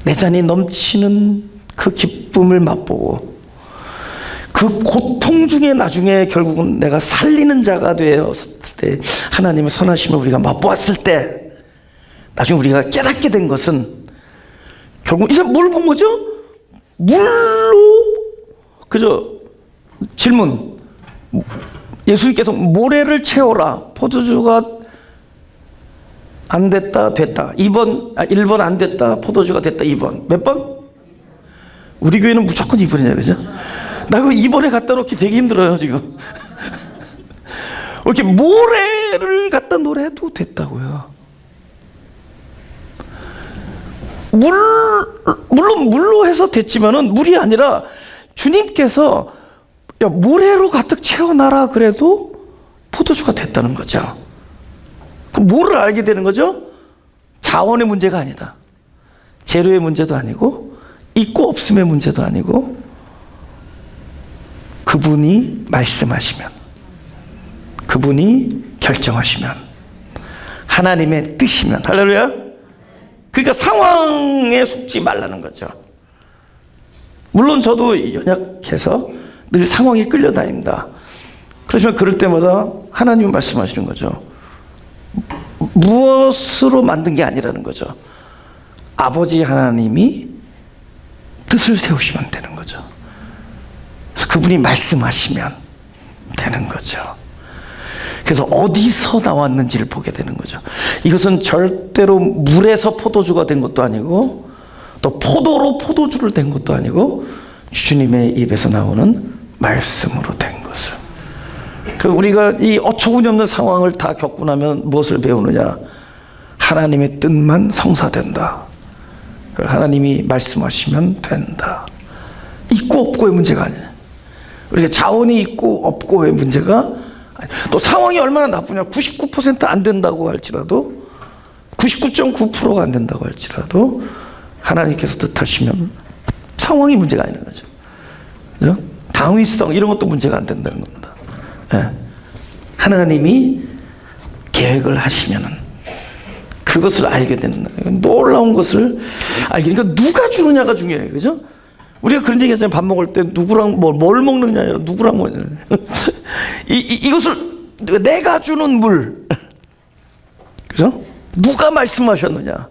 내 잔이 넘치는 그 기쁨을 맛보고, 그 고통 중에 나중에 결국은 내가 살리는 자가 되었을 때, 하나님의 선하심을 우리가 맛보았을 때, 나중에 우리가 깨닫게 된 것은 결국 이제 뭘 본 거죠? 물로, 그죠? 질문. 예수님께서 모래를 채워라. 포도주가 안 됐다, 됐다. 1번 안 됐다, 포도주가 됐다. 2번. 몇 번? 우리 교회는 무조건 2번이냐, 그죠? 나 그 2번에 갖다 놓기 되게 힘들어요, 지금. 이렇게 모래를 갖다 놓으래도 됐다고요. 물론 물로 해서 됐지만은 물이 아니라 주님께서 야, 모래로 가득 채워놔라 그래도 포도주가 됐다는 거죠. 그럼 뭐를 알게 되는 거죠? 자원의 문제가 아니다. 재료의 문제도 아니고 있고 없음의 문제도 아니고 그분이 말씀하시면, 그분이 결정하시면, 하나님의 뜻이면, 할렐루야. 그러니까 상황에 속지 말라는 거죠. 물론 저도 연약해서 늘 상황에 끌려다닙니다. 그렇지만 그럴 때마다 하나님은 말씀하시는 거죠. 무엇으로 만든 게 아니라는 거죠. 아버지 하나님이 뜻을 세우시면 되는 거죠. 그래서 그분이 말씀하시면 되는 거죠. 그래서 어디서 나왔는지를 보게 되는 거죠. 이것은 절대로 물에서 포도주가 된 것도 아니고 또 포도로 포도주를 된 것도 아니고 주님의 입에서 나오는 말씀으로 된 것을. 우리가 이 어처구니 없는 상황을 다 겪고 나면 무엇을 배우느냐? 하나님의 뜻만 성사된다. 하나님이 말씀하시면 된다. 있고 없고의 문제가 아니에요. 우리가 자원이 있고 없고의 문제가 아니에요. 또 상황이 얼마나 나쁘냐? 99% 안 된다고 할지라도, 99.9%가 안 된다고 할지라도 하나님께서 뜻하시면 상황이 문제가 아닌 거죠. 그죠? 당위성 이런 것도 문제가 안 된다는 겁니다. 예. 하나님이 계획을 하시면은 그것을 알게 되는 거예요. 놀라운 것을 알게. 그러니까 누가 주느냐가 중요해요. 그죠? 우리가 그런 얘기 하잖아요. 밥 먹을 때 누구랑 뭘 먹느냐, 누구랑 뭐냐. 이것을 내가 주는 물. 그죠? 누가 말씀하셨느냐.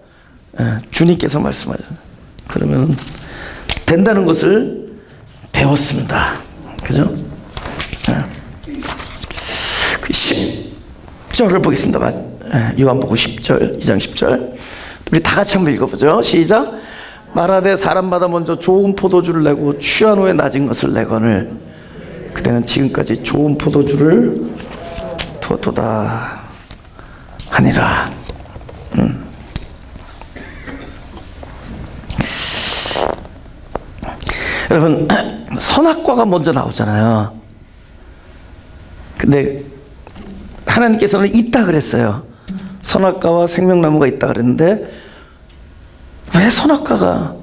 예, 주님께서 말씀하셨느냐. 그러면 된다는 것을 배웠습니다. 그죠? 예. 10절을 보겠습니다. 요한복음 10절, 2장 10절. 우리 다 같이 한번 읽어보죠. 시작. 말하되 사람마다 먼저 좋은 포도주를 내고 취한 후에 낮은 것을 내거늘 그대는 지금까지 좋은 포도주를 두었도다 하니라. 여러분, 선악과가 먼저 나오잖아요. 근데 하나님께서는 있다 그랬어요. 선악과와 생명나무가 있다 그랬는데 왜 선악과가,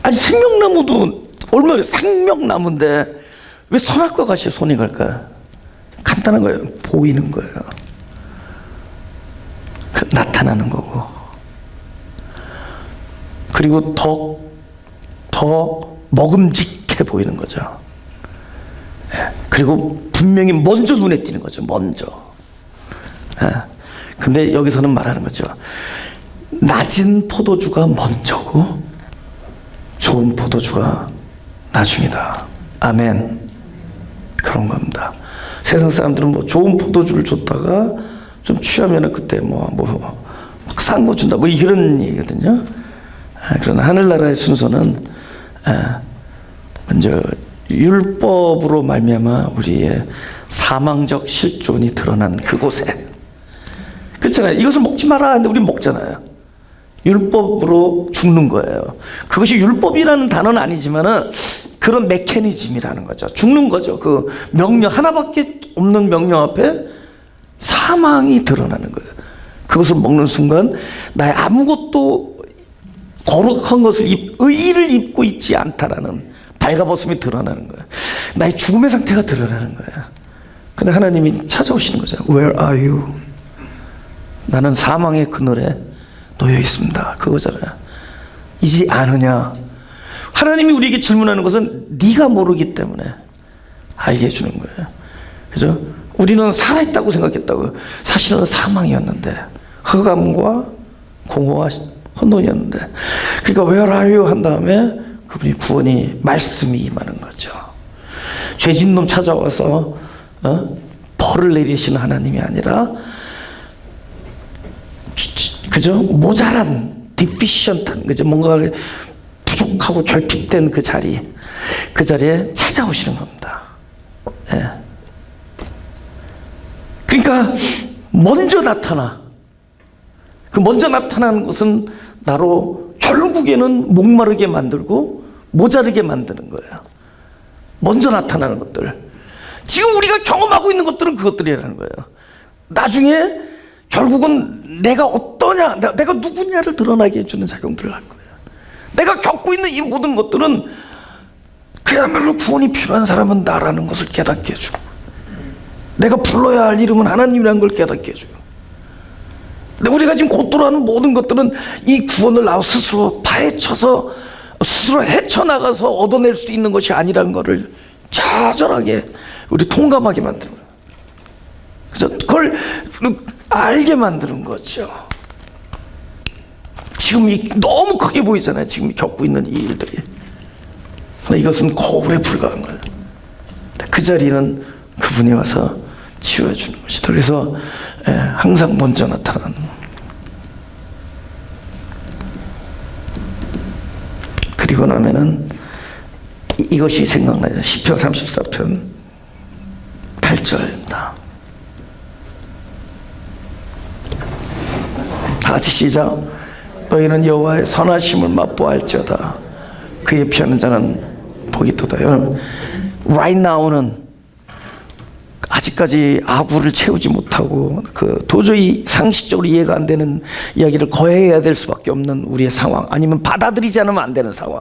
아니 생명나무도 얼마나 생명나무인데 왜 선악과 같이 손이 갈까? 간단한 거예요. 보이는 거예요. 나타나는 거고. 그리고 더 먹음직해 보이는 거죠. 그리고 분명히 먼저 눈에 띄는 거죠. 먼저. 근데 여기서는 말하는 거죠. 낮은 포도주가 먼저고 좋은 포도주가 나중이다. 아멘. 그런 겁니다. 세상 사람들은 뭐 좋은 포도주를 줬다가 좀 취하면은 그때 싼 거 준다. 이런 얘기거든요. 그러나 하늘나라의 순서는 먼저 율법으로 말미암아 우리의 사망적 실존이 드러난 그곳에, 그렇잖아요. 이것을 먹지 마라 하는데 우리 먹잖아요. 율법으로 죽는 거예요. 그것이 율법이라는 단어는 아니지만은 그런 메커니즘이라는 거죠. 죽는 거죠. 그 명령, 하나밖에 없는 명령 앞에 사망이 드러나는 거예요. 그것을 먹는 순간 나의 아무것도 거룩한 것을 의의를 입고 있지 않다라는 발가벗음이 드러나는 거예요. 나의 죽음의 상태가 드러나는 거예요. 근데 하나님이 찾아오시는 거죠. Where are you? 나는 사망의 그늘에 놓여 있습니다. 그거잖아요. 이지 않으냐? 하나님이 우리에게 질문하는 것은 네가 모르기 때문에 알게 해주는 거예요. 그죠? 우리는 살아있다고 생각했다고. 사실은 사망이었는데, 흑암과 공허와 혼돈이었는데, 그러니까 Where are you? 한 다음에 그분이 구원이, 말씀이 임하는 거죠. 죄진 놈 찾아와서 벌을 내리시는 하나님이 아니라, 그죠? 모자란, deficient한, 그죠? 뭔가 부족하고 결핍된 그 자리에 찾아오시는 겁니다. 예. 그러니까 먼저 나타나. 그 먼저 나타난 것은 나로 결국에는 목마르게 만들고 모자르게 만드는 거예요. 먼저 나타나는 것들, 지금 우리가 경험하고 있는 것들은 그것들이라는 거예요. 나중에 결국은 내가 어떠냐, 내가 누구냐를 드러나게 해주는 작용들을 할 거예요. 내가 겪고 있는 이 모든 것들은 그야말로 구원이 필요한 사람은 나라는 것을 깨닫게 해주고, 내가 불러야 할 이름은 하나님이라는 걸 깨닫게 해주고, 근데 우리가 지금 고통하는 모든 것들은 이 구원을 나 스스로 파헤쳐서 스스로 헤쳐나가서 얻어낼 수 있는 것이 아니라는 것을 자절하게 우리 통감하게 만드는 거예요. 그래서 그걸 알게 만드는 거죠. 지금 너무 크게 보이잖아요. 지금 겪고 있는 이 일들이. 근데 이것은 거울에 불과한 거예요. 그 자리는 그분이 와서 치워주는 것이다. 그래서 항상 먼저 나타나는. 그리고 나면은 이것이 생각나죠. 시편 34편 8절입니다. 다 같이 시작. 너희는 여호와의 선하심을 맛보할지어다. 그의 피하는 자는 복이 있도다. 여러분, right now는 아직까지 아구를 채우지 못하고 도저히 상식적으로 이해가 안 되는 이야기를 거해야 될 수밖에 없는 우리의 상황, 아니면 받아들이지 않으면 안 되는 상황.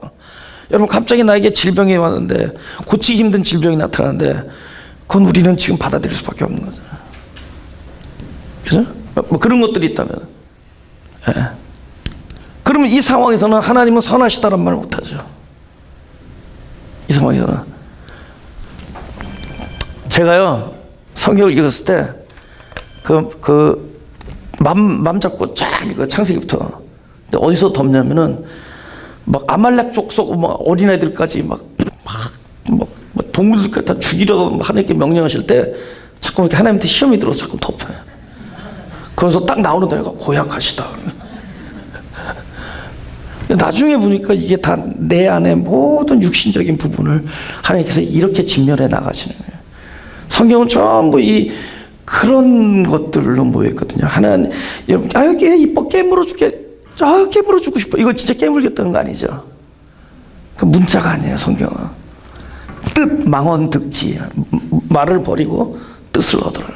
여러분, 갑자기 나에게 질병이 왔는데, 고치기 힘든 질병이 나타나는데, 그건 우리는 지금 받아들일 수밖에 없는 거죠. 그죠? 뭐 그런 것들이 있다면, 그러면 이 상황에서는 하나님은 선하시다는 말을 못하죠. 이 상황에서는. 제가요, 성경을 읽었을 때 맘 잡고 쫙 읽어요. 창세기부터. 근데 어디서 덮냐면은 막 아말렉 족속 막 어린애들까지 막 동물들까지 다 죽이려고 하나님께 명령하실 때 자꾸 이렇게 하나님한테 시험이 들어서 자꾸 덮어요. 그래서 딱 나오는 데가 고약하시다. 나중에 보니까 이게 다 내 안에 모든 육신적인 부분을 하나님께서 이렇게 진멸해 나가시는 거예요. 성경은 전부 그런 것들로 모여있거든요. 하나님, 여러분, 여기 이뻐, 깨물어 줄게. 깨물어 주고 싶어. 이거 진짜 깨물겠다는 거 아니죠? 그 문자가 아니에요, 성경은. 뜻, 망언, 득지. 말을 버리고 뜻을 얻으라.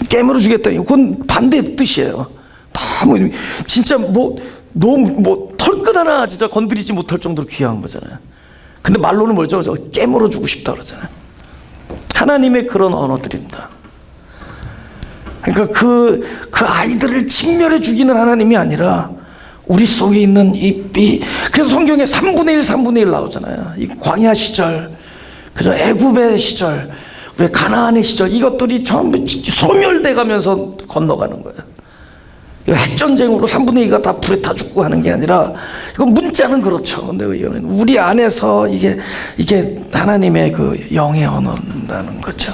깨물어 주겠다니, 그건 반대의 뜻이에요. 너무, 진짜 너무 털끝 하나 진짜 건드리지 못할 정도로 귀한 거잖아요. 근데 말로는 뭐죠? 깨물어 주고 싶다 그러잖아요. 하나님의 그런 언어들입니다. 그러니까 그 아이들을 진멸해 죽이는 하나님이 아니라 우리 속에 있는 그래서 성경에 3분의 1, 3분의 1 나오잖아요. 이 광야 시절, 그죠? 애굽의 시절, 우리 가나안의 시절, 이것들이 전부 소멸돼 가면서 건너가는 거예요. 핵전쟁으로 3분의 2가 다 불에 타 죽고 하는 게 아니라, 이건 문자는 그렇죠. 근데 우리 안에서 이게 하나님의 그 영의 언어라는 거죠.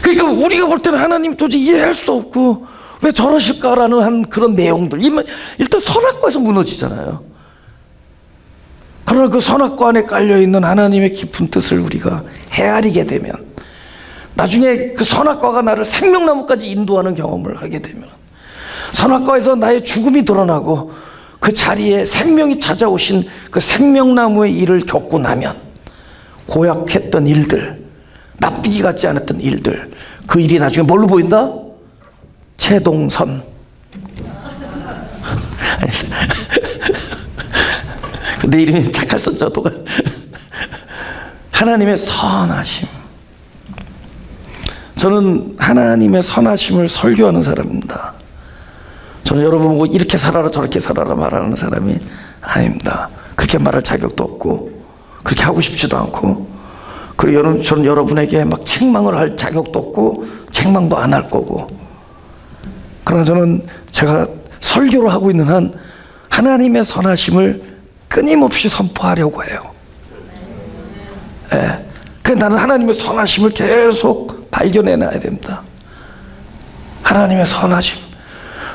그러니까 우리가 볼 때는 하나님 도저히 이해할 수 없고 왜 저러실까라는 한 그런 내용들, 일단 선악과에서 무너지잖아요. 그러나 그 선악과 안에 깔려있는 하나님의 깊은 뜻을 우리가 헤아리게 되면, 나중에 그 선악과가 나를 생명나무까지 인도하는 경험을 하게 되면, 선악과에서 나의 죽음이 드러나고 그 자리에 생명이 찾아오신 그 생명나무의 일을 겪고 나면, 고약했던 일들, 납득이 같지 않았던 일들, 그 일이 나중에 뭘로 보인다? 최동선. 내 이름이 착할 선자 도가. 하나님의 선하심. 저는 하나님의 선하심을 설교하는 사람입니다. 저는 여러분 보고 이렇게 살아라 저렇게 살아라 말하는 사람이 아닙니다. 그렇게 말할 자격도 없고 그렇게 하고 싶지도 않고, 그리고 저는 여러분에게 막 책망을 할 자격도 없고 책망도 안 할 거고, 그러나 저는 제가 설교를 하고 있는 한 하나님의 선하심을 끊임없이 선포하려고 해요. 그래서 나는 하나님의 선하심을 계속 발견해놔야 됩니다. 하나님의 선하심,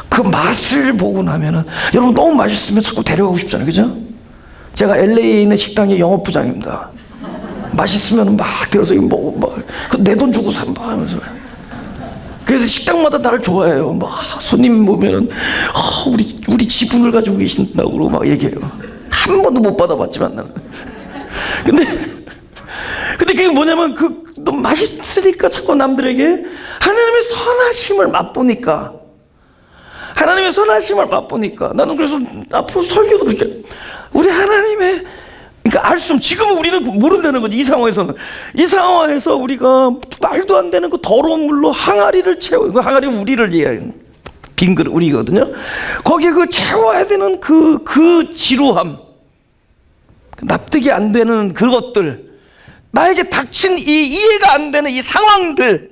그 맛을 보고 나면은, 여러분 너무 맛있으면 자꾸 데려가고 싶잖아요, 그죠? 제가 LA에 있는 식당의 영업부장입니다. 맛있으면 막 들어서 내 돈 주고 하면서. 그래서 식당마다 나를 좋아해요. 막 손님 보면은 우리 지분을 가지고 계신다고 막 얘기해요. 한 번도 못 받아봤지만 나는. 근데 근데 그게 뭐냐면 너무 맛있으니까 자꾸 남들에게 하나님의 선하심을 맛보니까, 하나님의 선하심을 맛보니까 나는 그래서 앞으로 설교도 그렇게 우리 하나님의, 그러니까 알 수 없는, 지금은 우리는 모른다는 거지. 이 상황에서는, 이 상황에서 우리가 말도 안 되는 그 더러운 물로 항아리를 채우고, 항아리는 우리를 이해해요. 빈 그릇 우리거든요. 거기에 그 채워야 되는 그 지루함, 납득이 안 되는 그것들, 나에게 닥친 이 이해가 안 되는 이 상황들,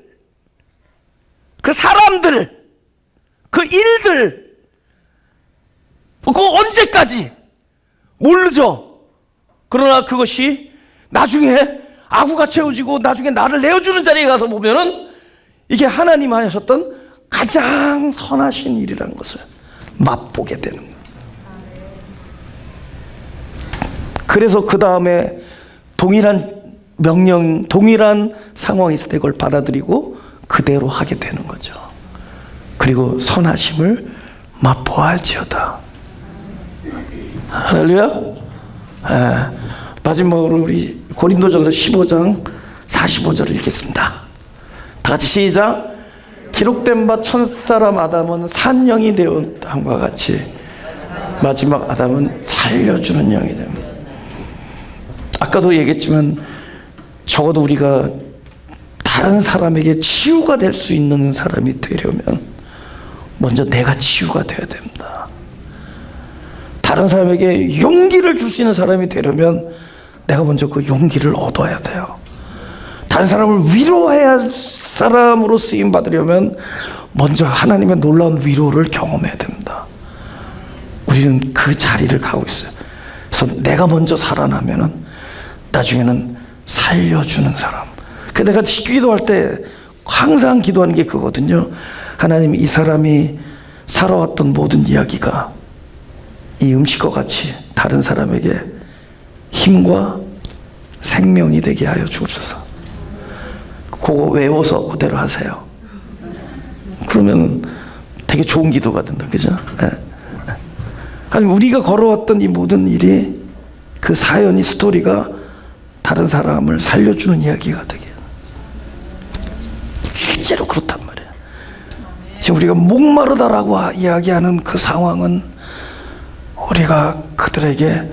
그 사람들, 그 일들, 그거 언제까지 모르죠. 그러나 그것이 나중에 아구가 채워지고 나중에 나를 내어주는 자리에 가서 보면은 이게 하나님 하셨던 가장 선하신 일이라는 것을 맛보게 되는 거예요. 그래서 그 다음에 동일한 명령, 동일한 상황이 있을 때 그걸 받아들이고 그대로 하게 되는 거죠. 그리고 선하심을 맛보아야지어다. 할렐루야. 마지막으로 우리 고린도전서 15장 45절을 읽겠습니다. 다 같이 시작. 기록된 바 첫사람 아담은 산 영이 되었다함과 같이 마지막 아담은 살려주는 영이 됩니다. 아까도 얘기했지만 적어도 우리가 다른 사람에게 치유가 될 수 있는 사람이 되려면 먼저 내가 치유가 돼야 됩니다. 다른 사람에게 용기를 줄 수 있는 사람이 되려면 내가 먼저 그 용기를 얻어야 돼요. 다른 사람을 위로해야 사람으로 쓰임 받으려면 먼저 하나님의 놀라운 위로를 경험해야 됩니다. 우리는 그 자리를 가고 있어요. 그래서 내가 먼저 살아나면은 나중에는 살려주는 사람. 내가 기도할 때 항상 기도하는 게 그거거든요. 하나님, 이 사람이 살아왔던 모든 이야기가 이 음식과 같이 다른 사람에게 힘과 생명이 되게 하여 주옵소서. 그거 외워서 그대로 하세요. 그러면 되게 좋은 기도가 된다. 그죠? 아니, 우리가 걸어왔던 이 모든 일이, 그 사연이, 스토리가 다른 사람을 살려주는 이야기가 되게, 실제로 그렇단 말이에요. 지금 우리가 목마르다라고 이야기하는 그 상황은 우리가 그들에게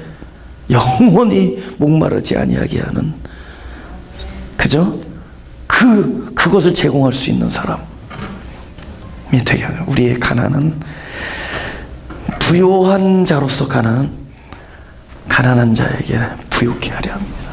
영원히 목마르지 아니하게 하는, 그죠? 그것을 제공할 수 있는 사람이 되게 하는, 우리의 가난은 부요한 자로서 가난한 자에게 부요케 하려 합니다.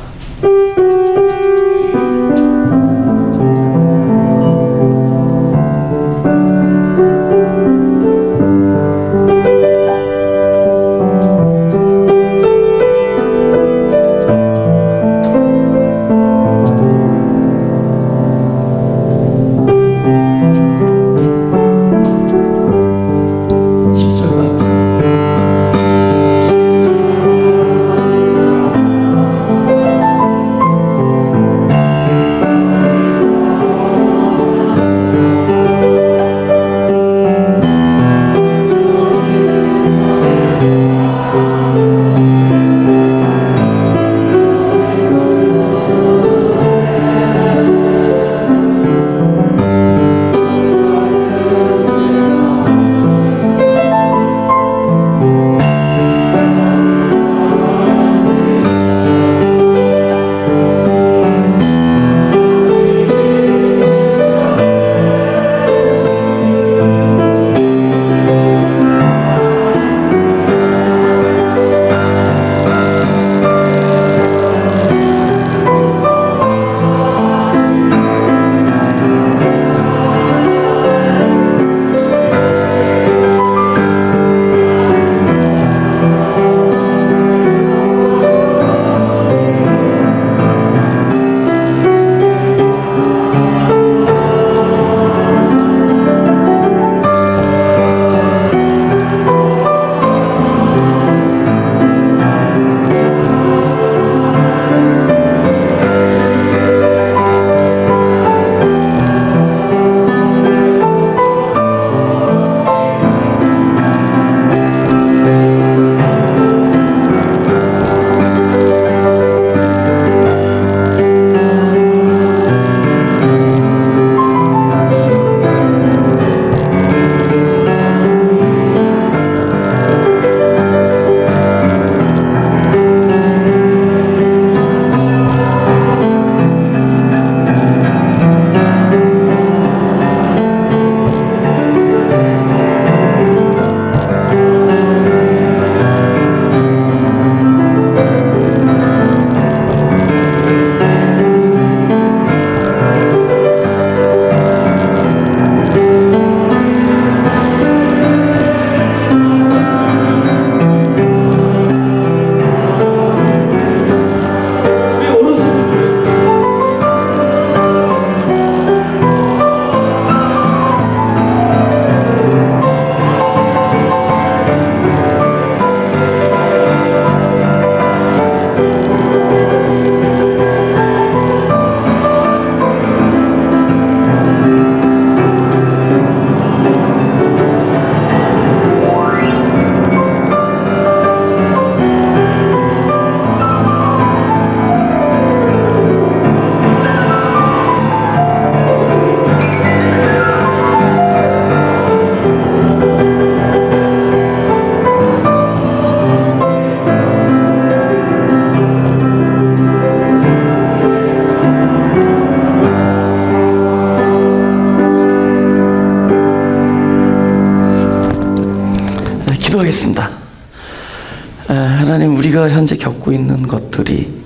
하나님, 우리가 현재 겪고 있는 것들이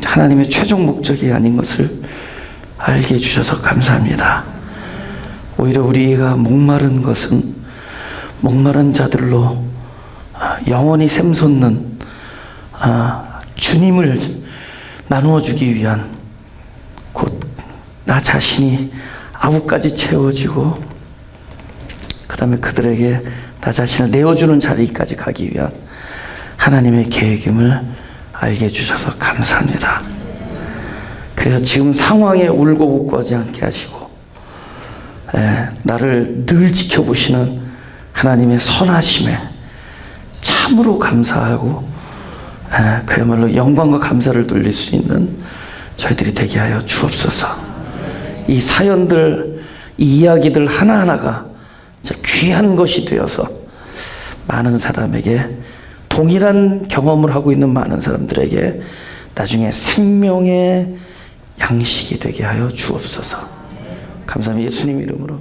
하나님의 최종 목적이 아닌 것을 알게 해주셔서 감사합니다. 오히려 우리가 목마른 것은 목마른 자들로 영원히 샘솟는 주님을 나누어 주기 위한, 곧 나 자신이 아구까지 채워지고 그 다음에 그들에게 나 자신을 내어주는 자리까지 가기 위한 하나님의 계획임을 알게 해주셔서 감사합니다. 그래서 지금 상황에 울고 웃고 하지 않게 하시고 나를 늘 지켜보시는 하나님의 선하심에 참으로 감사하고 그야말로 영광과 감사를 돌릴 수 있는 저희들이 되게 하여 주옵소서. 이 사연들, 이 이야기들 하나하나가 귀한 것이 되어서 많은 사람에게, 동일한 경험을 하고 있는 많은 사람들에게 나중에 생명의 양식이 되게 하여 주옵소서. 감사합니다. 예수님 이름으로.